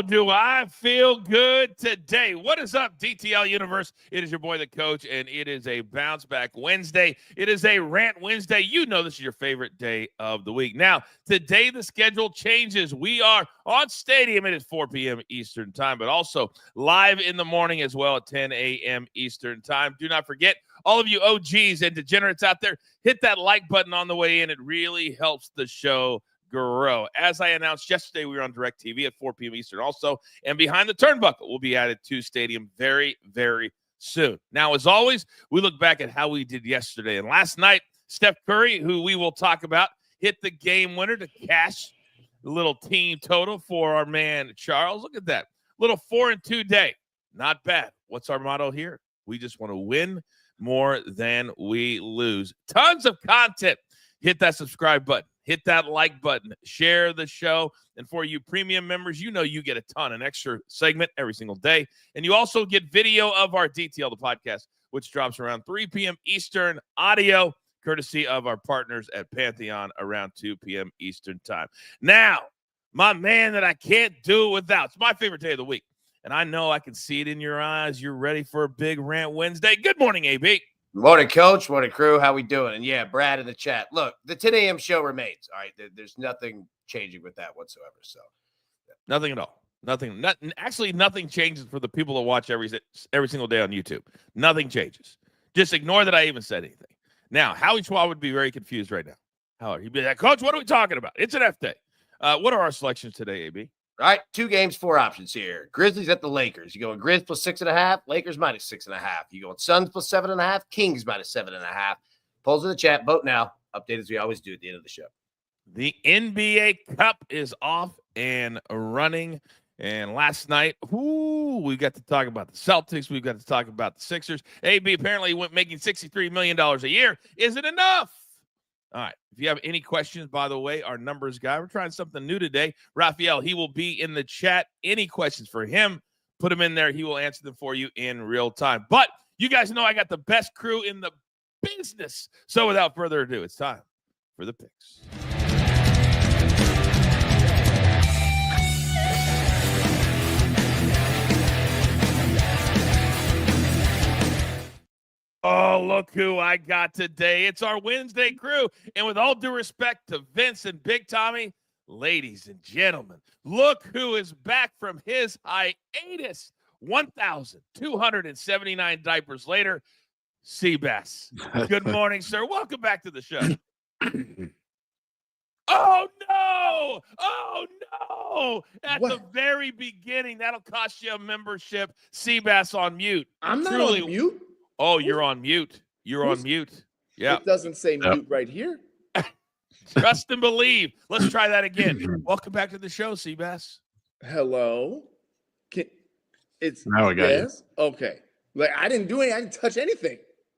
do I feel good today? What is up, DTL Universe? It is your boy, the coach, and it is a Bounce Back Wednesday. It is a Rant Wednesday. You know this is your favorite day of the week. Now, today the schedule changes. We are on Stadium. It is 4 p.m. Eastern Time, but also live in the morning as well at 10 a.m. Eastern Time. Do not forget, all of you OGs and degenerates out there, hit that like button on the way in. It really helps the show grow. As I announced yesterday, we were on DirecTV at 4 p.m. Eastern also, and Behind the Turnbuckle will be added to Stadium very, very soon. Now, as always, we look back at how we did yesterday. And last night, Steph Curry, who we will talk about, hit the game winner to cash the little team total for our man Charles. Look at that. Little 4-2 day. Not bad. What's our motto here? We just want to win more than we lose. Tons of content. Hit that subscribe button. Hit that like button. Share the show. And for you premium members, you know you get a ton, an extra segment every single day. And you also get video of our DTL, the podcast, which drops around 3 p.m. Eastern, audio, courtesy of our partners at Pantheon around 2 p.m. Eastern time. Now, my man that I can't do it without. It's my favorite day of the week. And I know I can see it in your eyes. You're ready for a big Rant Wednesday. Good morning, AB. Morning, Coach. Morning, crew. How we doing? And yeah, Brad in the chat. Look, the 10 a.m. show remains. All right, there's nothing changing with that whatsoever. So, nothing at all. Nothing. Actually, nothing changes for the people that watch every single day on YouTube. Nothing changes. Just ignore that I even said anything. Now, Howie Schwab would be very confused right now. Howard, he'd be like, Coach, what are we talking about? It's an F day. What are our selections today, AB? All right, 2 games, 4 options here. Grizzlies at the Lakers. You going Grizz plus 6.5, Lakers minus 6.5. You going Suns plus 7.5, Kings minus 7.5. Polls in the chat. Vote now. Update as we always do at the end of the show. The NBA Cup is off and running. And last night, we got to talk about the Celtics. We've got to talk about the Sixers. AB apparently went making $63 million a year. Is it enough? All right. If you have any questions, by the way, our numbers guy, we're trying something new today. Raphael, he will be in the chat. Any questions for him, put them in there. He will answer them for you in real time. But you guys know I got the best crew in the business. So without further ado, it's time for the picks. Oh, look who I got today. It's our Wednesday crew. And with all due respect to Vince and Big Tommy, ladies and gentlemen, look who is back from his hiatus. 1,279 diapers later, Seabass. Good morning, sir. Welcome back to the show. Oh, no. Oh, no. At the very beginning, that'll cost you a membership. Seabass on mute. I'm not on mute. Oh, you're on mute. You're on mute. Yeah. It doesn't say mute right here. Trust and believe. Let's try that again. Welcome back to the show, Seabass. Hello. It's now we got you. Okay. Like I didn't touch anything.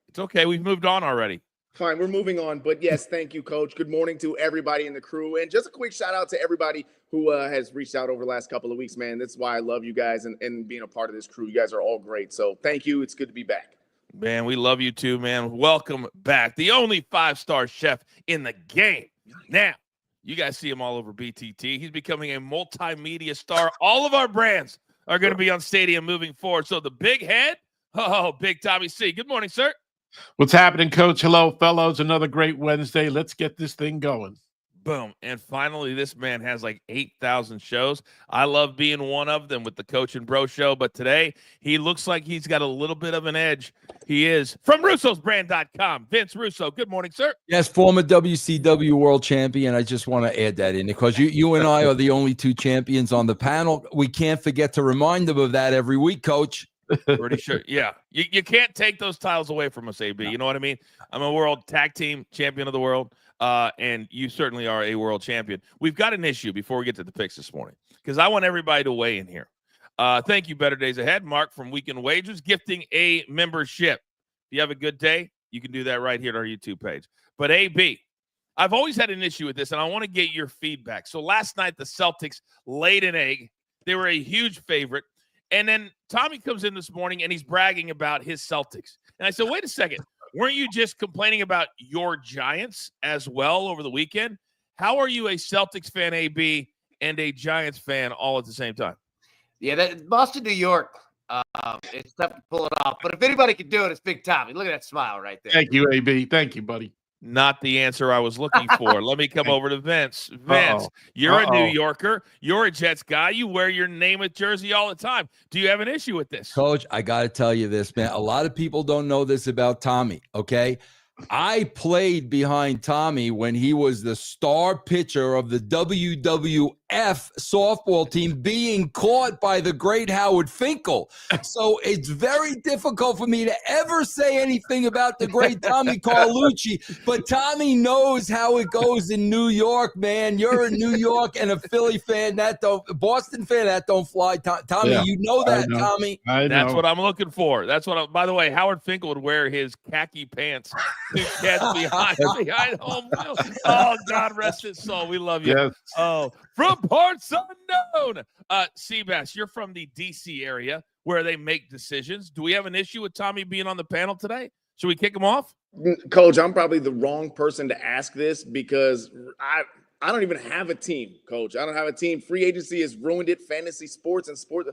It's okay. We've moved on already. Fine, we're moving on. But yes, thank you, Coach. Good morning to everybody in the crew. And just a quick shout out to everybody who has reached out over the last couple of weeks, man. That's why I love you guys and being a part of this crew. You guys are all great. So thank you. It's good to be back. Man, we love you too, man. Welcome back. The only 5-star chef in the game. Now, you guys see him all over BTT. He's becoming a multimedia star. All of our brands are going to be on Stadium moving forward. So the big head, Big Tommy C. Good morning, sir. What's happening, Coach? Hello, fellows. Another great Wednesday. Let's get this thing going. Boom. And finally, this man has like 8,000 shows. I love being one of them with the Coach and Bro Show. But today, he looks like he's got a little bit of an edge. He is from Russo'sBrand.com. Vince Russo. Good morning, sir. Yes, former WCW world champion. I just want to add that in because you and I are the only 2 champions on the panel. We can't forget to remind them of that every week, Coach. Pretty sure. Yeah. You can't take those titles away from us, AB. You know what I mean? I'm a world tag team champion of the world. And you certainly are a world champion. We've got an issue before we get to the picks this morning because I want everybody to weigh in here. Thank you, Better Days Ahead. Mark from Weekend Wagers, gifting a membership. If you have a good day, you can do that right here on our YouTube page. But AB, I've always had an issue with this, and I want to get your feedback. So last night, the Celtics laid an egg. They were a huge favorite. And then Tommy comes in this morning, and he's bragging about his Celtics. And I said, wait a second. Weren't you just complaining about your Giants as well over the weekend? How are you a Celtics fan, AB, and a Giants fan all at the same time? Yeah, that Boston, New York, it's tough to pull it off. But if anybody can do it, it's Big Tommy. Look at that smile right there. Thank you, AB. Thank you, buddy. Not the answer I was looking for. Let me come over to Vince. Vince, you're a New Yorker. You're a Jets guy. You wear your Namath jersey all the time. Do you have an issue with this? Coach, I got to tell you this, man. A lot of people don't know this about Tommy, okay? I played behind Tommy when he was the star pitcher of the WWF softball team being caught by the great Howard Finkel. So it's very difficult for me to ever say anything about the great Tommy Carlucci, but Tommy knows how it goes in New York, man. You're in New York and a Philly fan, Boston fan, that don't fly. Tommy, you know that, Tommy. That's what I'm looking for. That's what by the way, Howard Finkel would wear his khaki pants to catch behind home field. Oh, God rest his soul. We love you. Yes. Oh, from parts unknown. Seabass, you're from the D.C. area where they make decisions. Do we have an issue with Tommy being on the panel today? Should we kick him off? Coach, I'm probably the wrong person to ask this because I don't even have a team, Coach. I don't have a team. Free agency has ruined it. Fantasy sports and sports.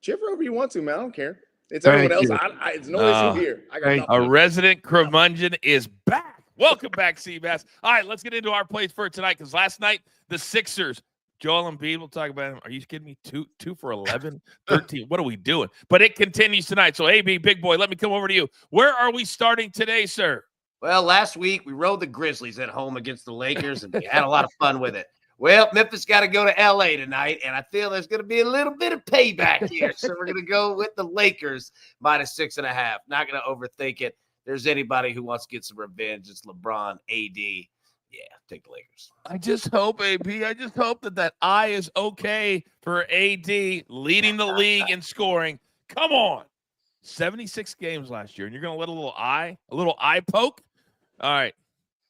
Chip wherever you want to, man. I don't care. It's everyone else. It's no issue here. I got a resident curmudgeon is back. Welcome back, Seabass. All right, let's get into our plays for tonight because last night the Sixers, Joel Embiid, we'll talk about him. Are you kidding me? 2 for 11, 13. What are we doing? But it continues tonight. So, AB, big boy, let me come over to you. Where are we starting today, sir? Well, last week we rode the Grizzlies at home against the Lakers, and we had a lot of fun with it. Well, Memphis got to go to L.A. tonight, and I feel there's going to be a little bit of payback here. So we're going to go with the Lakers -6.5. Not going to overthink it. If there's anybody who wants to get some revenge, it's LeBron, AD. Yeah, take the Lakers. I just hope, AB, I just hope that eye is okay for AD leading the league in scoring. Come on. 76 games last year, and you're going to let a little eye poke? All right.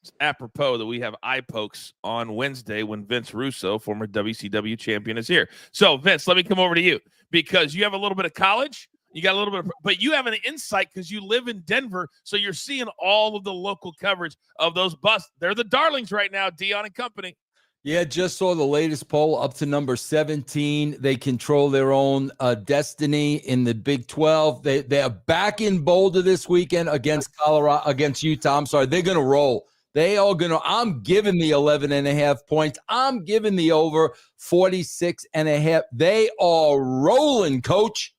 It's apropos that we have eye pokes on Wednesday when Vince Russo, former WCW champion, is here. So, Vince, let me come over to you because you have a little bit of college. You got a little bit but you have an insight because you live in Denver, so you're seeing all of the local coverage of those busts. They're the darlings right now, Deion and company. Yeah, just saw the latest poll up to number 17. They control their own destiny in the Big 12. They are back in Boulder this weekend against Utah. I'm sorry, they're going to roll. They are going to – I'm giving the 11.5 points. I'm giving the over 46.5. They are rolling, Coach.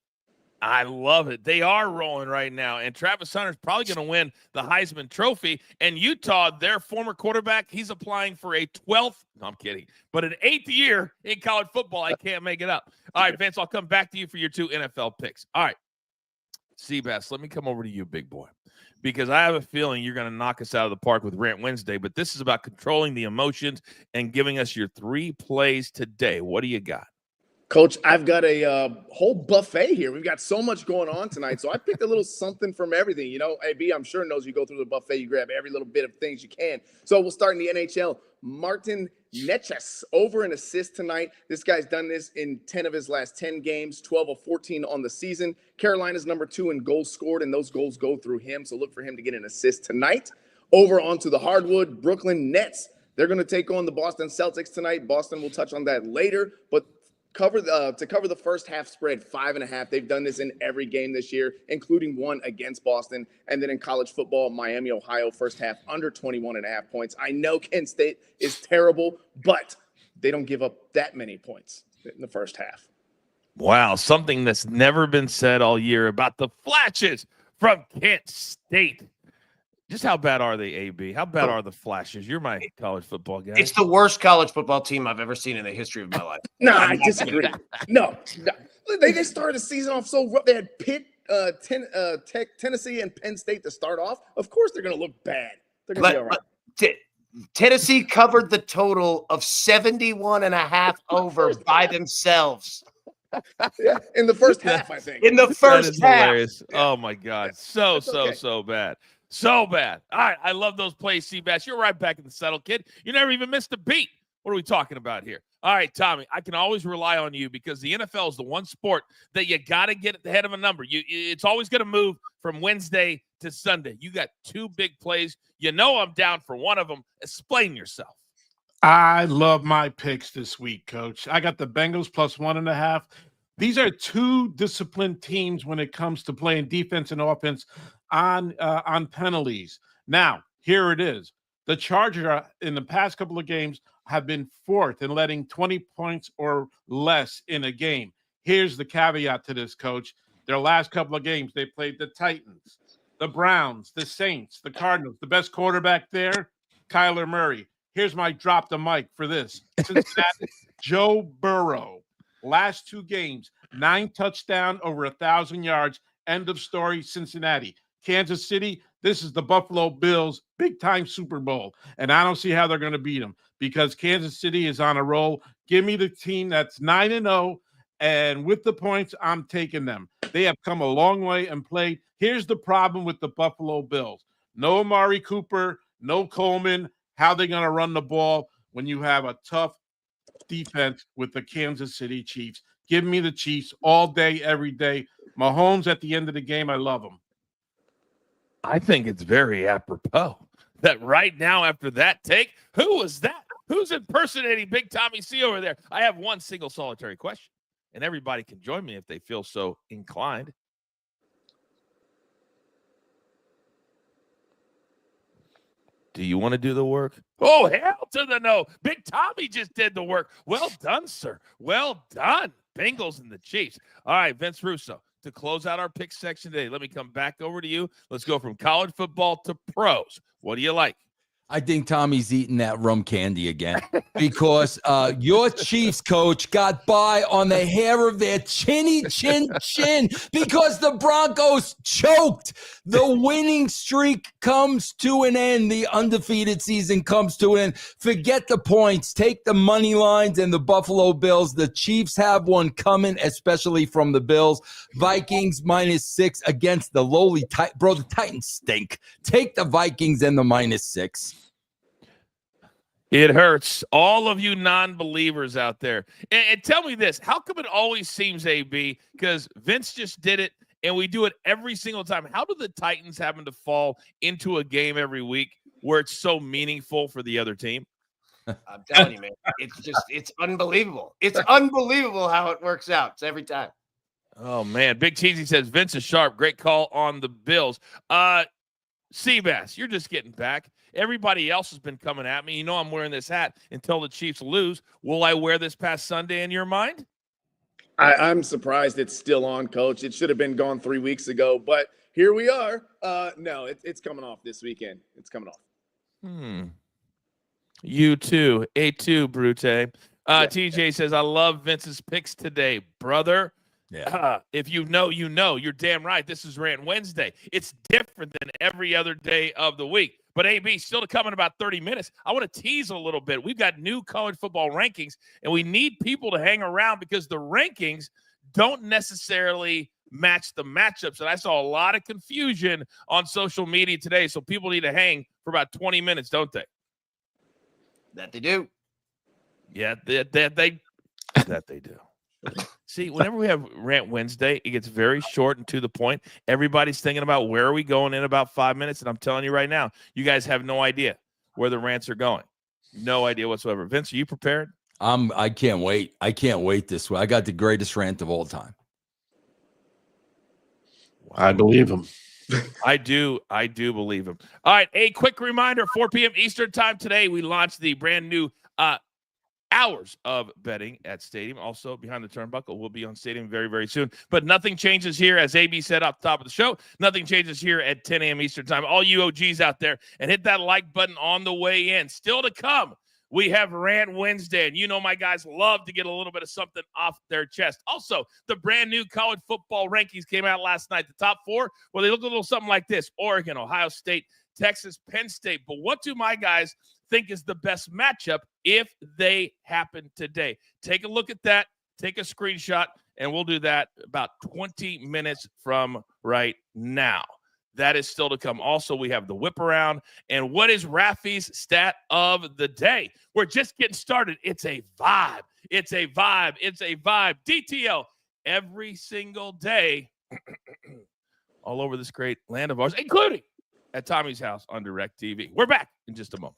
I love it. They are rolling right now. And Travis Hunter's probably going to win the Heisman Trophy. And Utah, their former quarterback, he's applying for a 12th – no, I'm kidding. But an 8th year in college football. I can't make it up. All right, Vince, I'll come back to you for your 2 NFL picks. All right. Seabass, let me come over to you, big boy, because I have a feeling you're going to knock us out of the park with Rant Wednesday. But this is about controlling the emotions and giving us your 3 plays today. What do you got? Coach, I've got a whole buffet here. We've got so much going on tonight. So I picked a little something from everything. You know, AB, I'm sure knows you go through the buffet, you grab every little bit of things you can. So we'll start in the NHL. Martin Necas over an assist tonight. This guy's done this in 10 of his last 10 games, 12 of 14 on the season. Carolina's number 2 in goals scored, and those goals go through him. So look for him to get an assist tonight. Over onto the hardwood, Brooklyn Nets. They're going to take on the Boston Celtics tonight. Boston will touch on that later, but to cover the first half spread, 5.5. They've done this in every game this year, including one against Boston. And then in college football, Miami, Ohio, first half under 21.5 points. I know Kent State is terrible, but they don't give up that many points in the first half. Wow, something that's never been said all year about the Flashes from Kent State. Just how bad are they, AB? How bad are the Flashes? You're my college football guy. It's the worst college football team I've ever seen in the history of my life. No, I disagree. No. They started the season off so rough. They had Pitt, Tennessee, and Penn State to start off. Of course they're going to look bad. They're going to be all right. Tennessee covered the total of 71.5 over by themselves. Yeah, in the first half, I think. In the first half. Hilarious. Oh, my God. So bad. So bad. All right. I love those plays, Seabass. You're right back in the settle, kid. You never even missed a beat. What are we talking about here? All right, Tommy, I can always rely on you because the NFL is the one sport that you got to get at the head of a number. It's always going to move from Wednesday to Sunday. You got 2 big plays. You know I'm down for one of them. Explain yourself. I love my picks this week, Coach. I got the Bengals +1.5 These are two disciplined teams when it comes to playing defense and offense on penalties. Now, here it is. The Chargers in the past couple of games have been fourth in letting 20 points or less in a game. Here's the caveat to this, Coach. Their last couple of games, they played the Titans, the Browns, the Saints, the Cardinals. The best quarterback there, Kyler Murray. Here's my drop the mic for this. Cincinnati, Joe Burrow. Last two games, 9 touchdowns, over 1,000 yards. End of story, Cincinnati. Kansas City, this is the Buffalo Bills big-time Super Bowl, and I don't see how they're going to beat them because Kansas City is on a roll. Give me the team that's 9-0, and with the points, I'm taking them. They have come a long way and played. Here's the problem with the Buffalo Bills. No Amari Cooper, no Coleman. How are they going to run the ball when you have a tough defense with the Kansas City Chiefs? Give me the Chiefs all day, every day. Mahomes at the end of the game, I love him. I think it's very apropos that right now after that take, who was that? Who's impersonating Big Tommy C over there? I have one single solitary question, and everybody can join me if they feel so inclined. Do you want to do the work? Oh, hell to the no. Big Tommy just did the work. Well done, sir. Well done. Bengals and the Chiefs. All right, Vince Russo, to close out our pick section today, let me come back over to you. Let's go from college football to pros. What do you like? I think Tommy's eating that rum candy again because your Chiefs, Coach, got by on the hair of their chin because the Broncos choked. The winning streak comes to an end. The undefeated season comes to an end. Forget the points. Take the money lines and the Buffalo Bills. The Chiefs have one coming, especially from the Bills. Vikings -6 against the lowly Titans. Bro, the Titans stink. Take the Vikings and the -6. It hurts. All of you non-believers out there. And tell me this. How come it always seems, AB, because Vince just did it, and we do it every single time. How do the Titans happen to fall into a game every week where it's so meaningful for the other team? I'm telling you, man. It's unbelievable. It's unbelievable how it works out. It's every time. Oh, man. Big Cheesy says, Vince is sharp. Great call on the Bills. Seabass, you're just getting back. Everybody else has been coming at me. You know I'm wearing this hat until the Chiefs lose. Will I wear this past Sunday in your mind? I'm surprised it's still on, Coach. It should have been gone 3 weeks ago, but here we are. No, it's coming off this weekend. It's coming off. You too. A2, Brute. TJ says, I love Vince's picks today, brother. Yeah. If you know, you know. You're damn right. This is Rant Wednesday. It's different than every other day of the week. But AB, still to come in about 30 minutes. I want to tease a little bit. We've got new college football rankings, and we need people to hang around because the rankings don't necessarily match the matchups. And I saw a lot of confusion on social media today, so people need to hang for about 20 minutes, don't they? That they do. Yeah, that they do. See, whenever we have Rant Wednesday, it gets very short and to the point. Everybody's thinking about where are we going in about 5 minutes, and I'm telling you right now, you guys have no idea where the rants are going. No idea whatsoever. Vince, are you prepared? I can't wait. I can't wait this way. I got the greatest rant of all time. I believe him. I do believe him. All right, a quick reminder, 4 p.m. Eastern time today, we launched the brand new hours of betting at Stadium. Also, Behind the Turnbuckle will be on Stadium very, very soon. But nothing changes here, as AB said off the top of the show. Nothing changes here at 10 a.m. Eastern time. All you OGs out there, and hit that like button on the way in. Still to come, we have Rant Wednesday, and you know my guys love to get a little bit of something off their chest. Also, the brand new college football rankings came out last night. The top 4, well, they look a little something like this: Oregon, Ohio State, Texas, Penn State. But what do my guys think is the best matchup if they happen today? Take a look at that. Take a screenshot, and we'll do that about 20 minutes from right now. That is still to come. Also, we have the whip around. And what is Rafi's stat of the day? We're just getting started. It's a vibe. It's a vibe. It's a vibe. DTL every single day all over this great land of ours, including at Tommy's house on DirecTV. We're back in just a moment.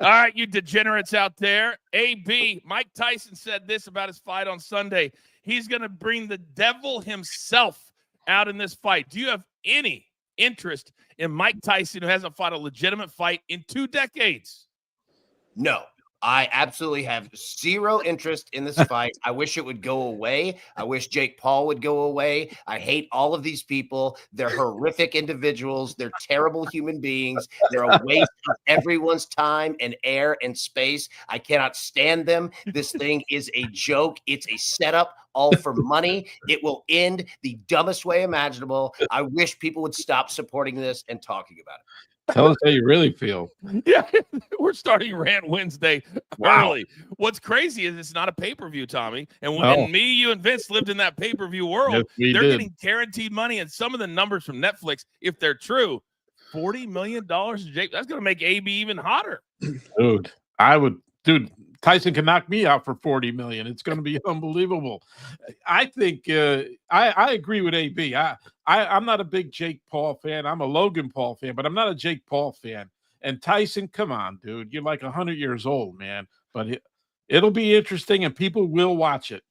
All right, you degenerates out there. AB, Mike Tyson said this about his fight on Sunday. He's going to bring the devil himself out in this fight. Do you have any interest in Mike Tyson, who hasn't fought a legitimate fight in 2 decades? No. I absolutely have zero interest in this fight. I wish it would go away. I wish Jake Paul would go away. I hate all of these people. They're horrific individuals. They're terrible human beings. They're a waste of everyone's time and air and space. I cannot stand them. This thing is a joke. It's a setup, all for money. It will end the dumbest way imaginable. I wish people would stop supporting this and talking about it. Tell us how you really feel. Yeah, we're starting Rant Wednesday early. What's crazy is it's not a pay-per-view, Tommy. And when me, you, and Vince lived in that pay-per-view world, Yes, they're getting guaranteed money. And some of the numbers from Netflix, if they're true, $40 million, Jake, that's going to make AB even hotter. Dude, Tyson can knock me out for $40 million. It's going to be unbelievable. I think I agree with AB. I'm not a big Jake Paul fan. I'm a Logan Paul fan, but I'm not a Jake Paul fan. And Tyson, come on, dude. You're like 100 years old, man. But it'll be interesting, and people will watch it.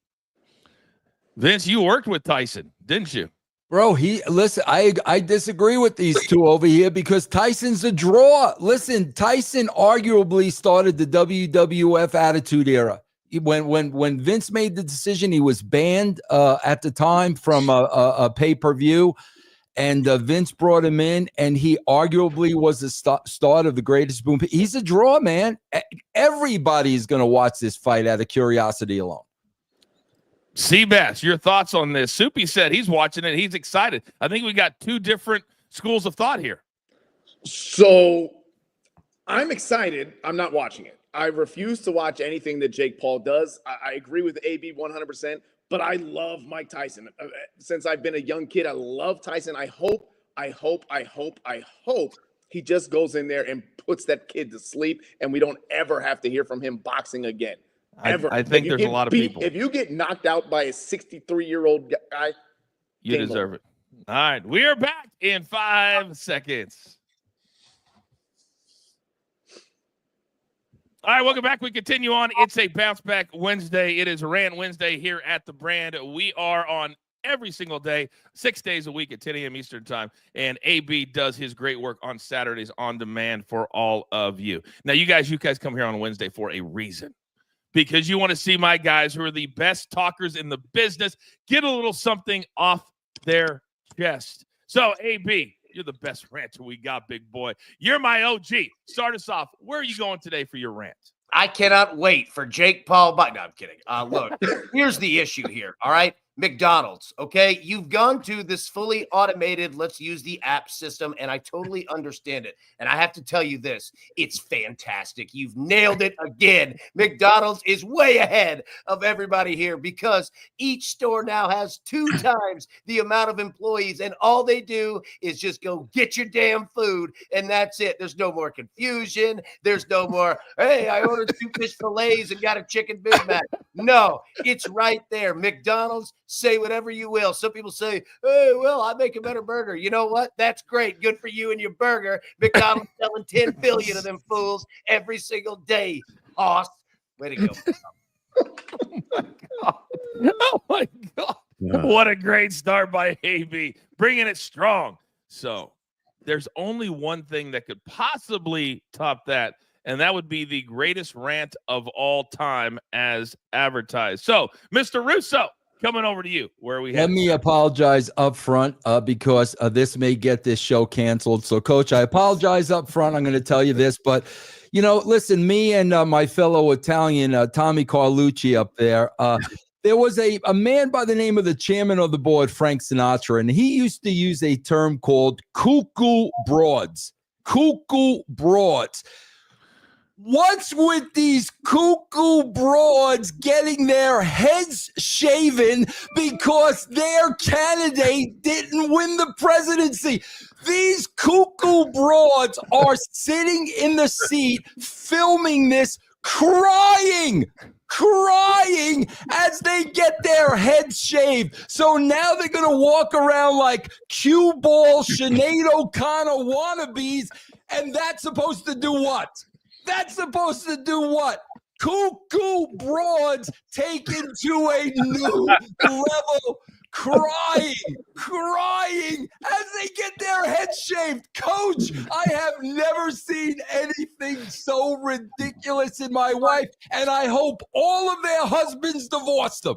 Vince, you worked with Tyson, didn't you? Bro, I disagree with these two over here because Tyson's a draw. Listen, Tyson arguably started the WWF Attitude Era. When Vince made the decision, he was banned at the time from a pay-per-view, and Vince brought him in, and he arguably was the start of the greatest boom. He's a draw, man. Everybody's going to watch this fight out of curiosity alone. Seabass, your thoughts on this? Soupy said he's watching it. He's excited. I think we got 2 different schools of thought here. So I'm excited. I'm not watching it. I refuse to watch anything that Jake Paul does. I agree with AB 100%, but I love Mike Tyson. Since I've been a young kid, I love Tyson. I hope he just goes in there and puts that kid to sleep, and we don't ever have to hear from him boxing again. Ever. I think there's a lot of people. If you get knocked out by a 63-year-old guy, you deserve it. All right, we are back in 5 seconds. All right, welcome back. We continue on. It's a Bounce Back Wednesday. It is Rant Wednesday here at the brand. We are on every single day, 6 days a week at 10 a.m. Eastern time. And AB does his great work on Saturdays on demand for all of you. Now, you guys come here on Wednesday for a reason. Because you want to see my guys who are the best talkers in the business get a little something off their chest. So, AB, you're the best ranter we got, big boy. You're my OG. Start us off. Where are you going today for your rant? I cannot wait for Jake Paul. No, I'm kidding. Look, here's the issue here, all right? McDonald's, okay? You've gone to this fully automated, let's use the app system, and I totally understand it. And I have to tell you this, it's fantastic. You've nailed it again. McDonald's is way ahead of everybody here because each store now has 2 times the amount of employees, and all they do is just go get your damn food, and that's it. There's no more confusion. There's no more, hey, I ordered 2 fish fillets and got a chicken Big Mac. No, it's right there. McDonald's, say whatever you will. Some people say, hey, well, I make a better burger. You know what? That's great. Good for you and your burger. McDonald's selling 10 billion of them fools every single day. Hoss, way to go. Oh, my God. What a great start by AB. Bringing it strong. So there's only one thing that could possibly top that, and that would be the greatest rant of all time as advertised. So, Mr. Russo, coming over to you. Where are we Let me apologize up front because this may get this show canceled. So, Coach, I apologize up front. I'm going to tell you this, but, you know, listen, me and my fellow Italian, Tommy Carlucci up there, there was a man by the name of the chairman of the board, Frank Sinatra, and he used to use a term called cuckoo broads. Cuckoo broads. What's with these cuckoo broads getting their heads shaven because their candidate didn't win the presidency? These cuckoo broads are sitting in the seat filming this, crying as they get their heads shaved. So now they're going to walk around like cue ball Sinead O'Connor wannabes, and that's supposed to do what? That's supposed to do what? Cuckoo broads taken to a new level, crying as they get their heads shaved. Coach, I have never seen anything so ridiculous in my life, and I hope all of their husbands divorce them.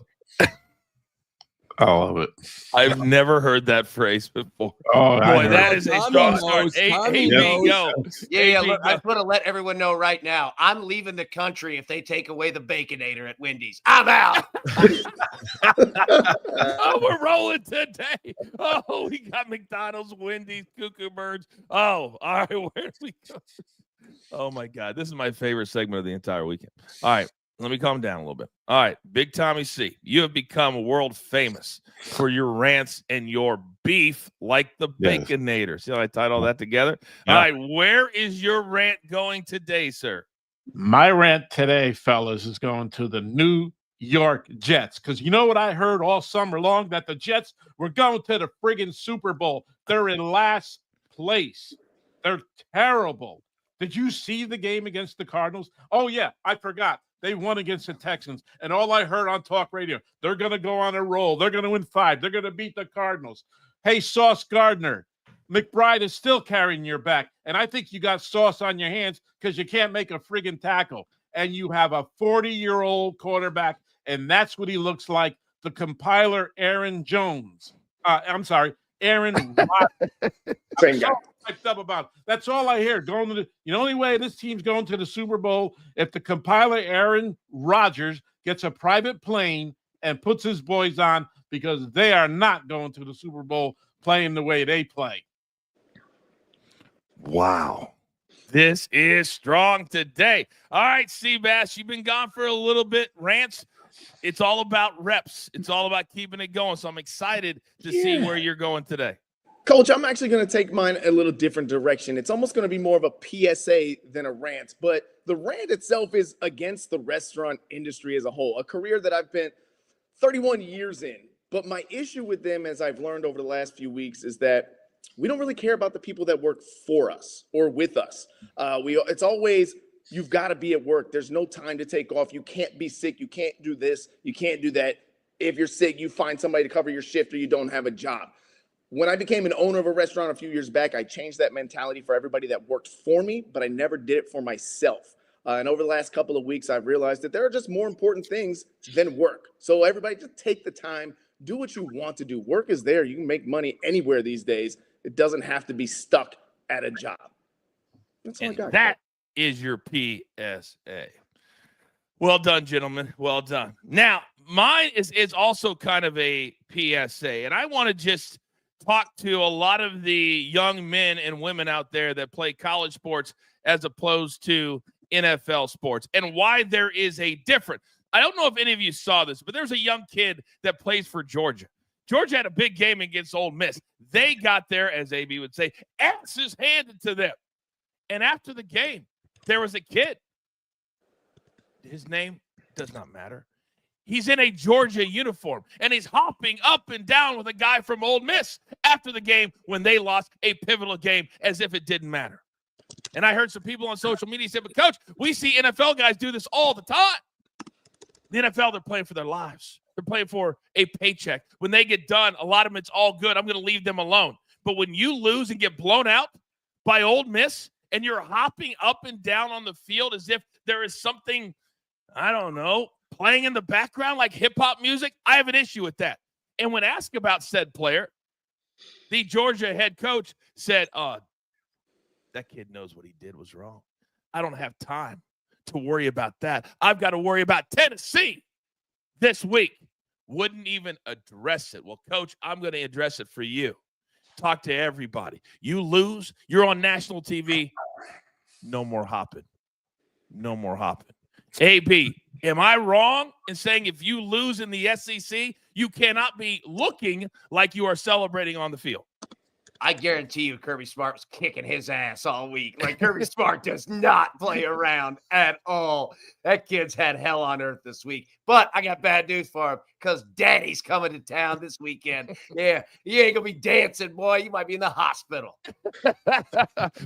I love it. I've never heard that phrase before. Oh, Boy, that is a Tommy strong knows. start. Tommy AB, go. Yeah, AB, look, I go. just want to let everyone know right now, I'm leaving the country if they take away the Baconator at Wendy's. I'm out. Oh, we're rolling today. Oh, we got McDonald's, Wendy's, Cuckoo Birds. Oh, all right. Where do we go? Oh, my God. This is my favorite segment of the entire weekend. All right. Let me calm down a little bit. All right. Big Tommy C, you have become world famous for your rants and your beef like the Yes. Baconator. See how I tied all that together? Yeah. All right. Where is your rant going today, sir? My rant today, fellas, is going to the New York Jets. Because you know what I heard all summer long? That the Jets were going to the friggin' Super Bowl. They're in last place. They're terrible. Did you see the game against the Cardinals? Oh, yeah, I forgot. They won against the Texans. And all I heard on talk radio, they're going to go on a roll. They're going to win 5. They're going to beat the Cardinals. Hey, Sauce Gardner, McBride is still carrying your back. And I think you got sauce on your hands because you can't make a friggin' tackle. And you have a 40-year-old quarterback, and that's what he looks like. The compiler, Aaron Jones. Aaron Rodgers. Same guy. Up about. That's all I hear. Going to the only way this team's going to the Super Bowl if the compiler Aaron Rodgers gets a private plane and puts his boys on, because they are not going to the Super Bowl playing the way they play. Wow. This is strong today. All right, Seabass, you've been gone for a little bit. Rants, it's all about reps. It's all about keeping it going. So I'm excited to see where you're going today. Coach, I'm actually going to take mine a little different direction. It's almost going to be more of a PSA than a rant, but the rant itself is against the restaurant industry as a whole, a career that I've spent 31 years in. But my issue with them, as I've learned over the last few weeks, is that we don't really care about the people that work for us or with us. It's always, you've got to be at work. There's no time to take off. You can't be sick. You can't do this. You can't do that. If you're sick, you find somebody to cover your shift or you don't have a job. When I became an owner of a restaurant a few years back, I changed that mentality for everybody that worked for me, but I never did it for myself. And over the last couple of weeks, I've realized that there are just more important things than work. So everybody just take the time, do what you want to do. Work is there. You can make money anywhere these days. It doesn't have to be stuck at a job. That's all I got. That is your PSA. Well done, gentlemen. Well done. Now, mine is also kind of a PSA, and I want to just talk to a lot of the young men and women out there that play college sports as opposed to NFL sports, and why there is a difference. I don't know if any of you saw this, but there's a young kid that plays for Georgia. Georgia had a big game against Ole Miss. They got there, as AB would say, asses handed to them. And after the game, there was a kid. His name does not matter. He's in a Georgia uniform, and he's hopping up and down with a guy from Ole Miss after the game when they lost a pivotal game as if it didn't matter. And I heard some people on social media say, but Coach, we see NFL guys do this all the time. The NFL, they're playing for their lives. They're playing for a paycheck. When they get done, a lot of them, it's all good. I'm going to leave them alone. But when you lose and get blown out by Ole Miss and you're hopping up and down on the field as if there is something, I don't know, playing in the background like hip-hop music, I have an issue with that. And when asked about said player, the Georgia head coach said, that kid knows what he did was wrong. I don't have time to worry about that. I've got to worry about Tennessee this week. Wouldn't even address it. Well, Coach, I'm going to address it for you. Talk to everybody. You lose, you're on national TV. No more hopping. No more hopping. AB, am I wrong in saying if you lose in the SEC, you cannot be looking like you are celebrating on the field? I guarantee you Kirby Smart was kicking his ass all week. Like, Kirby Smart does not play around at all. That kid's had hell on earth this week. But I got bad news for him because Daddy's coming to town this weekend. Yeah, you ain't going to be dancing, boy. You might be in the hospital.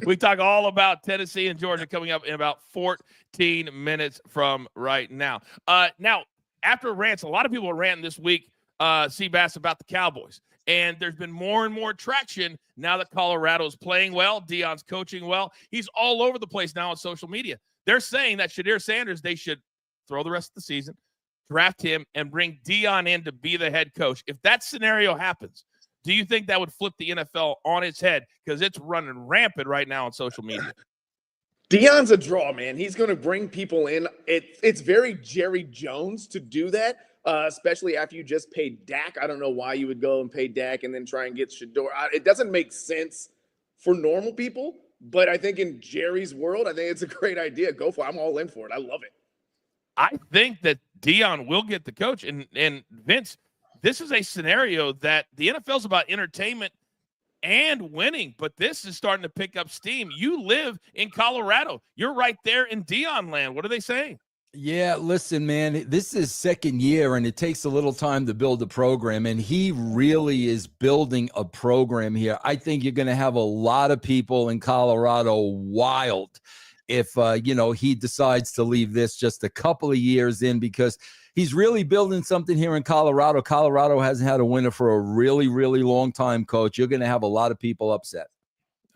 We talk all about Tennessee and Georgia coming up in about 14 minutes from right now. Now, after rants, a lot of people are ranting this week, Seabass, about the Cowboys. And there's been more and more traction now that Colorado's playing well. Deion's coaching well. He's all over the place now on social media. They're saying that Shadir Sanders, they should throw the rest of the season, draft him, and bring Deion in to be the head coach. If that scenario happens, do you think that would flip the NFL on its head? Because it's running rampant right now on social media. Deion's a draw, man. He's going to bring people in. It's very Jerry Jones to do that. Especially after you just paid Dak. I don't know why you would go and pay Dak and then try and get Shador. It doesn't make sense for normal people, but I think in Jerry's world, I think it's a great idea. Go for it. I'm all in for it. I love it. I think that Deion will get the coach. And Vince, this is a scenario that the NFL is about entertainment and winning, but this is starting to pick up steam. You live in Colorado. You're right there in Deion land. What are they saying? Yeah, listen, man, this is second year, and it takes a little time to build a program, and he really is building a program here. I think you're going to have a lot of people in Colorado wild if, he decides to leave this just a couple of years in, because he's really building something here in Colorado. Colorado hasn't had a winner for a really, really long time, Coach. You're going to have a lot of people upset.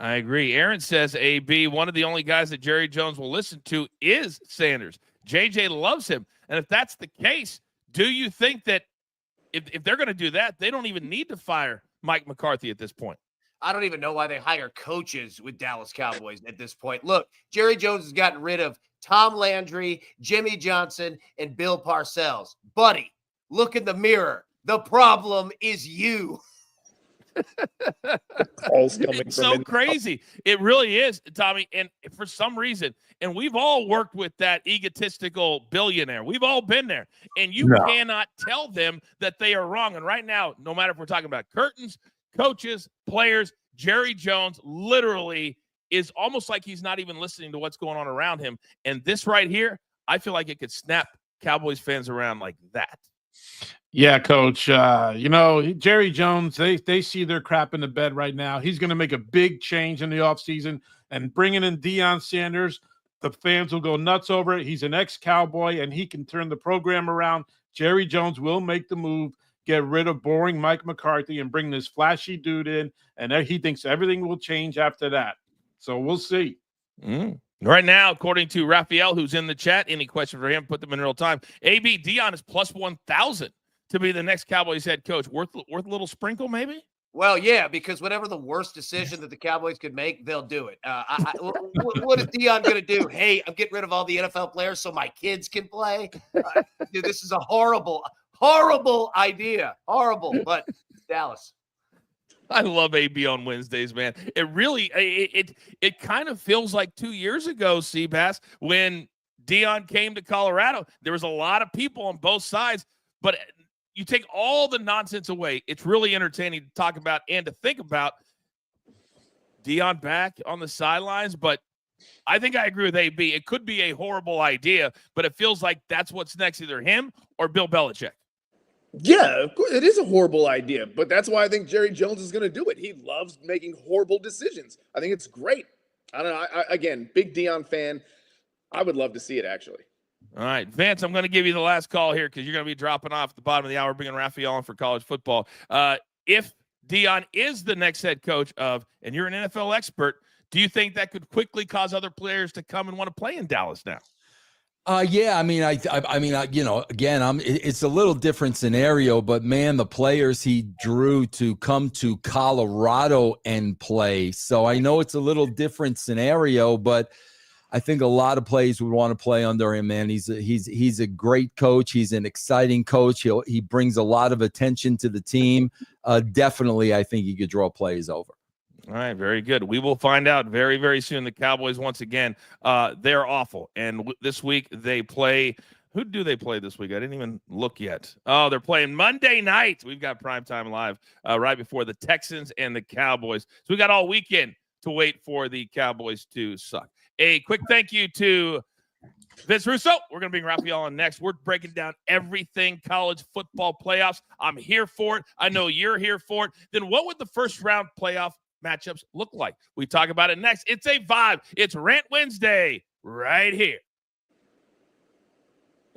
I agree. Aaron says, AB, one of the only guys that Jerry Jones will listen to is Sanders. JJ loves him. And if that's the case, do you think that if they're going to do that, they don't even need to fire Mike McCarthy at this point? I don't even know why they hire coaches with Dallas Cowboys at this point. Look, Jerry Jones has gotten rid of Tom Landry, Jimmy Johnson, and Bill Parcells. Buddy, look in the mirror. The problem is you. It's so crazy. It really is, Tommy. And for some reason, and we've all worked with that egotistical billionaire. We've all been there. And you cannot tell them that they are wrong. And right now, no matter if we're talking about curtains, coaches, players, Jerry Jones literally is almost like he's not even listening to what's going on around him. And this right here, I feel like it could snap Cowboys fans around like that. Yeah, Coach. Jerry Jones, they see their crap in the bed right now. He's going to make a big change in the offseason, and bringing in Deion Sanders, the fans will go nuts over it. He's an ex-Cowboy, and he can turn the program around. Jerry Jones will make the move, get rid of boring Mike McCarthy, and bring this flashy dude in, and he thinks everything will change after that. So we'll see. Right now, according to Raphael, who's in the chat, any question for him, put them in real time. AB, Deion is plus 1,000 to be the next Cowboys head coach. Worth a little sprinkle, maybe? Well, yeah, because whatever the worst decision that the Cowboys could make, they'll do it. What is Deion going to do? Hey, I'm getting rid of all the NFL players so my kids can play. Dude, this is a horrible idea. Horrible, but Dallas. I love AB on Wednesdays, man. It really, it kind of feels like 2 years ago, Seabass, when Deion came to Colorado. There was a lot of people on both sides, but you take all the nonsense away. It's really entertaining to talk about and to think about. Deion back on the sidelines, but I think I agree with AB. It could be a horrible idea, but it feels like that's what's next, either him or Bill Belichick. Yeah, of course, it is a horrible idea, but that's why I think Jerry Jones is going to do it. He loves making horrible decisions. I think it's great. I don't know. Again, big Deion fan. I would love to see it, actually. All right, Vance, I'm going to give you the last call here because you're going to be dropping off at the bottom of the hour, bringing Raphael on for college football. If Deion is the next head coach of, and you're an NFL expert, do you think that could quickly cause other players to come and want to play in Dallas now? Yeah, again, it's a little different scenario, but man, the players he drew to come to Colorado and play. So I know it's a little different scenario, but I think a lot of players would want to play under him, man. He's a great coach. He's an exciting coach. He brings a lot of attention to the team. Definitely, I think he could draw plays over. All right, very good. We will find out very, very soon. The Cowboys, once again, they're awful. And this week they play Who do they play this week? I didn't even look yet. Oh, they're playing Monday night. We've got primetime live right before the Texans and the Cowboys. So we got all weekend to wait for the Cowboys to suck. A quick thank you to Vince Russo. We're going to bring Raphael on next. We're breaking down everything college football playoffs. I'm here for it. I know you're here for it. Then what would the first round playoff matchups look like? We talk about it next. It's a vibe. It's Rant Wednesday right here.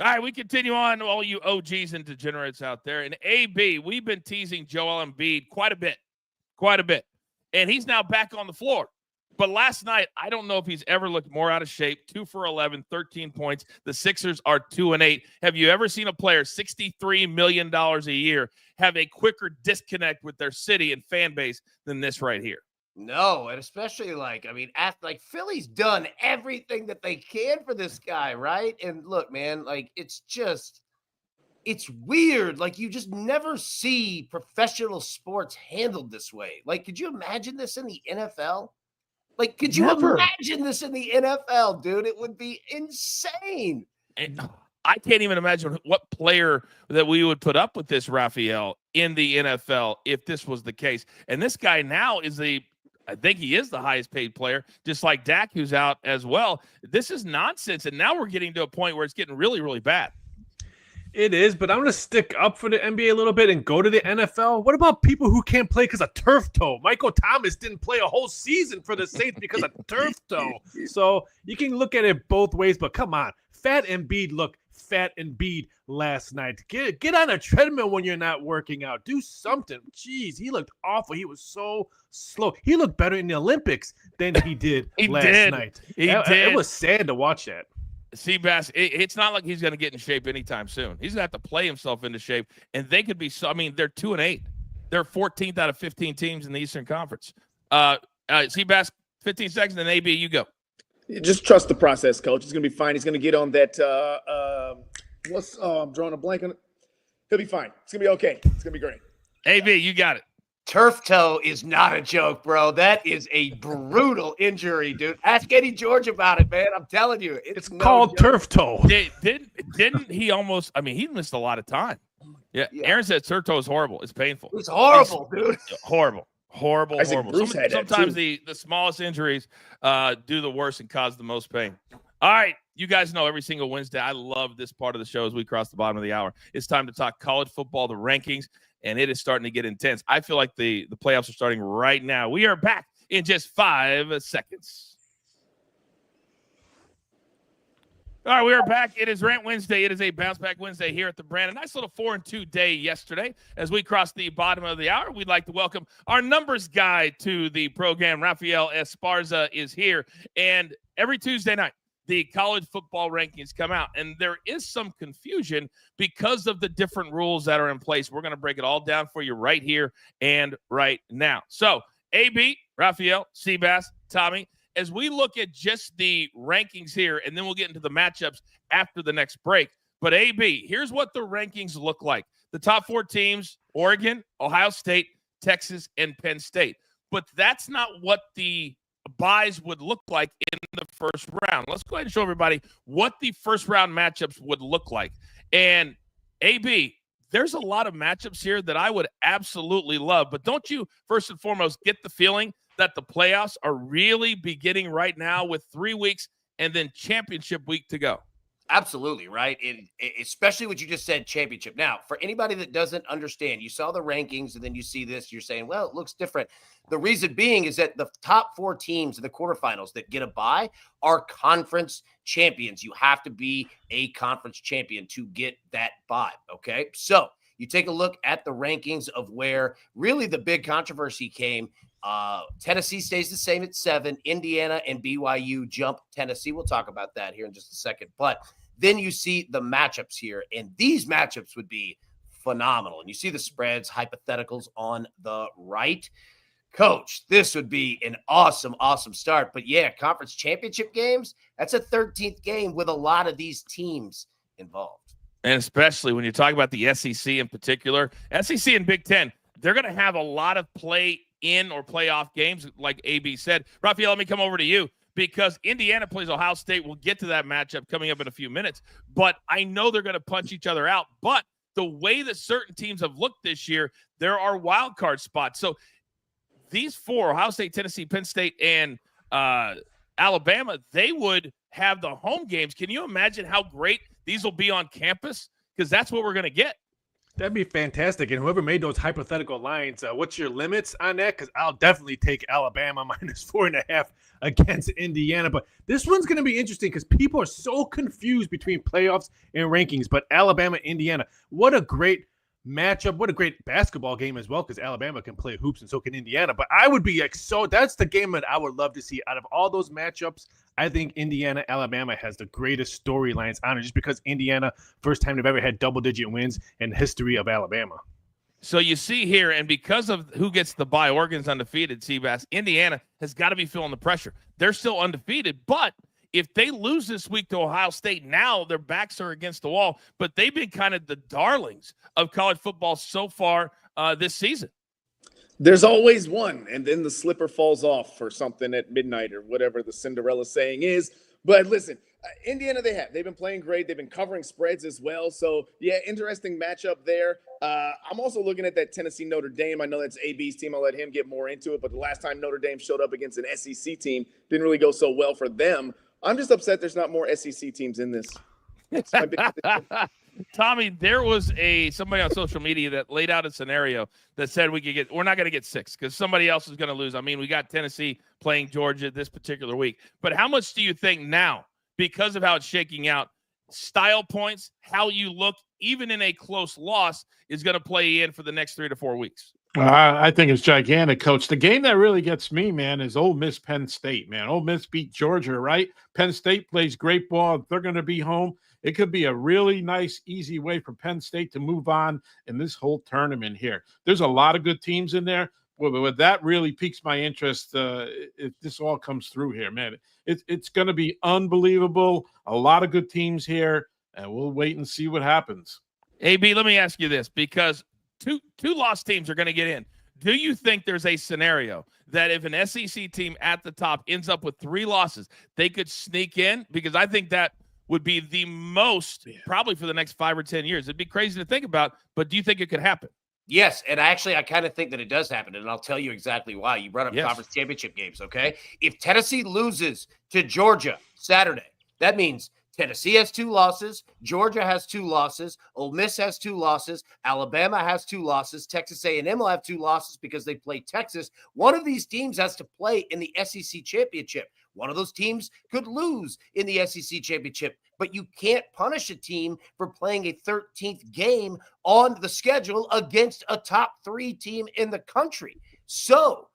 All right, we continue on, all you OGs and degenerates out there. And AB, we've been teasing Joel Embiid quite a bit. And he's now back on the floor. But last night, I don't know if he's ever looked more out of shape. 2 for 11, 13 points. The Sixers are 2-8. Have you ever seen a player, $63 million a year, have a quicker disconnect with their city and fan base than this right here? No, and especially Philly's done everything that they can for this guy, right? And look, man, it's weird. Like, you just never see professional sports handled this way. Like, could you imagine this in the NFL? Like, could you imagine this in the NFL, dude? It would be insane. And I can't even imagine what player that we would put up with this, Raphael, in the NFL if this was the case. And this guy now is I think he is the highest paid player, just like Dak, who's out as well. This is nonsense. And now we're getting to a point where it's getting really, really bad. It is, but I'm going to stick up for the NBA a little bit and go to the NFL. What about people who can't play because of turf toe? Michael Thomas didn't play a whole season for the Saints because of turf toe. So you can look at it both ways, but come on. Fat Embiid looked fat Embiid last night. Get on a treadmill when you're not working out. Do something. Jeez, he looked awful. He was so slow. He looked better in the Olympics than he did last night. He did. It was sad to watch that. Seabass, it's not like he's going to get in shape anytime soon. He's going to have to play himself into shape, and they could be they're 2-8. They're 14th out of 15 teams in the Eastern Conference. Seabass, 15 seconds, and AB, you go. Just trust the process, coach. It's going to be fine. He's going to get on that. I'm drawing a blank on it. He'll be fine. It's going to be okay. It's going to be great. AB, you got it. Turf toe is not a joke, bro. That is a brutal injury, dude. Ask Eddie George about it, man. I'm telling you. It's called turf toe. Didn't he almost – he missed a lot of time. Yeah. Aaron said turf toe is horrible. It's painful. It's horrible, dude. Horrible. Sometimes the the smallest injuries do the worst and cause the most pain. All right. You guys know every single Wednesday, I love this part of the show as we cross the bottom of the hour. It's time to talk college football, the rankings, and it is starting to get intense. I feel like the playoffs are starting right now. We are back in just 5 seconds. All right, we are back. It is Rant Wednesday. It is a bounce back Wednesday here at the Brand. A nice little 4-2 day yesterday. As we cross the bottom of the hour, we'd like to welcome our numbers guy to the program. Rafael Esparza is here. And every Tuesday night, the college football rankings come out, and there is some confusion because of the different rules that are in place. We're going to break it all down for you right here and right now. So, AB, Rafael, Seabass, Tommy, as we look at just the rankings here, and then we'll get into the matchups after the next break. But, AB, here's what the rankings look like. The top 4 teams, Oregon, Ohio State, Texas, and Penn State. But that's not what the buys would look like in the first round. Let's go ahead and show everybody what the first round matchups would look like. And AB, there's a lot of matchups here that I would absolutely love, but don't you first and foremost get the feeling that the playoffs are really beginning right now with 3 weeks and then championship week to go? Absolutely, right? And especially what you just said, championship. Now, for anybody that doesn't understand, you saw the rankings and then you see this, you're saying, well, it looks different. The reason being is that the top 4 teams in the quarterfinals that get a bye are conference champions. You have to be a conference champion to get that bye, okay? So you take a look at the rankings of where really the big controversy came. Tennessee stays the same at 7. Indiana and BYU jump Tennessee. We'll talk about that here in just a second. But then you see the matchups here, and these matchups would be phenomenal. And you see the spreads, hypotheticals on the right. Coach, this would be an awesome, awesome start. But yeah, conference championship games, that's a 13th game with a lot of these teams involved. And especially when you talk about the SEC in particular, SEC and Big Ten, they're going to have a lot of play in or playoff games, like AB said. Rafael, let me come over to you, because Indiana plays Ohio State. We'll get to that matchup coming up in a few minutes, but I know they're going to punch each other out. But the way that certain teams have looked this year, there are wild card spots. So these four, Ohio State, Tennessee, Penn State, and Alabama, they would have the home games. Can you imagine how great these will be on campus? Because that's what we're going to get. That'd be fantastic. And whoever made those hypothetical lines, what's your limits on that? Because I'll definitely take Alabama -4.5 against Indiana. But this one's going to be interesting because people are so confused between playoffs and rankings. But Alabama, Indiana, what a great matchup. What a great basketball game as well, because Alabama can play hoops and so can Indiana. But I would be that's the game that I would love to see out of all those matchups. I think Indiana, Alabama has the greatest storylines on it just because Indiana, first time they've ever had double-digit wins in the history of Alabama. So you see here, and because of who gets the bye, Oregon's undefeated, Seabass, Indiana has got to be feeling the pressure. They're still undefeated, but if they lose this week to Ohio State, now their backs are against the wall, but they've been kind of the darlings of college football so far this season. There's always one, and then the slipper falls off for something at midnight or whatever the Cinderella saying is. But listen, Indiana, they've been playing great. They've been covering spreads as well. So, yeah, interesting matchup there. I'm also looking at that Tennessee Notre Dame. I know that's AB's team. I'll let him get more into it. But the last time Notre Dame showed up against an SEC team, didn't really go so well for them. I'm just upset there's not more SEC teams in this. Tommy, there was somebody on social media that laid out a scenario that said we're not going to get 6 because somebody else is going to lose. I mean, we got Tennessee playing Georgia this particular week. But how much do you think now, because of how it's shaking out, style points, how you look, even in a close loss, is going to play in for the next 3 to 4 weeks? I think it's gigantic, Coach. The game that really gets me, man, is Ole Miss Penn State, man. Ole Miss beat Georgia, right? Penn State plays great ball. They're going to be home. It could be a really nice, easy way for Penn State to move on in this whole tournament here. There's a lot of good teams in there. But that really piques my interest if this all comes through here, man. It's going to be unbelievable. A lot of good teams here, and we'll wait and see what happens. AB, let me ask you this, because two lost teams are going to get in. Do you think there's a scenario that if an SEC team at the top ends up with 3 losses, they could sneak in? Because I think that would be the most probably for the next 5 or 10 years. It'd be crazy to think about, but do you think it could happen? Yes, and I kind of think that it does happen, and I'll tell you exactly why. You brought up conference championship games, okay? If Tennessee loses to Georgia Saturday, that means Tennessee has 2 losses, Georgia has 2 losses, Ole Miss has 2 losses, Alabama has 2 losses, Texas A&M will have 2 losses because they play Texas. One of these teams has to play in the SEC championship. One of those teams could lose in the SEC championship, but you can't punish a team for playing a 13th game on the schedule against a top 3 team in the country. So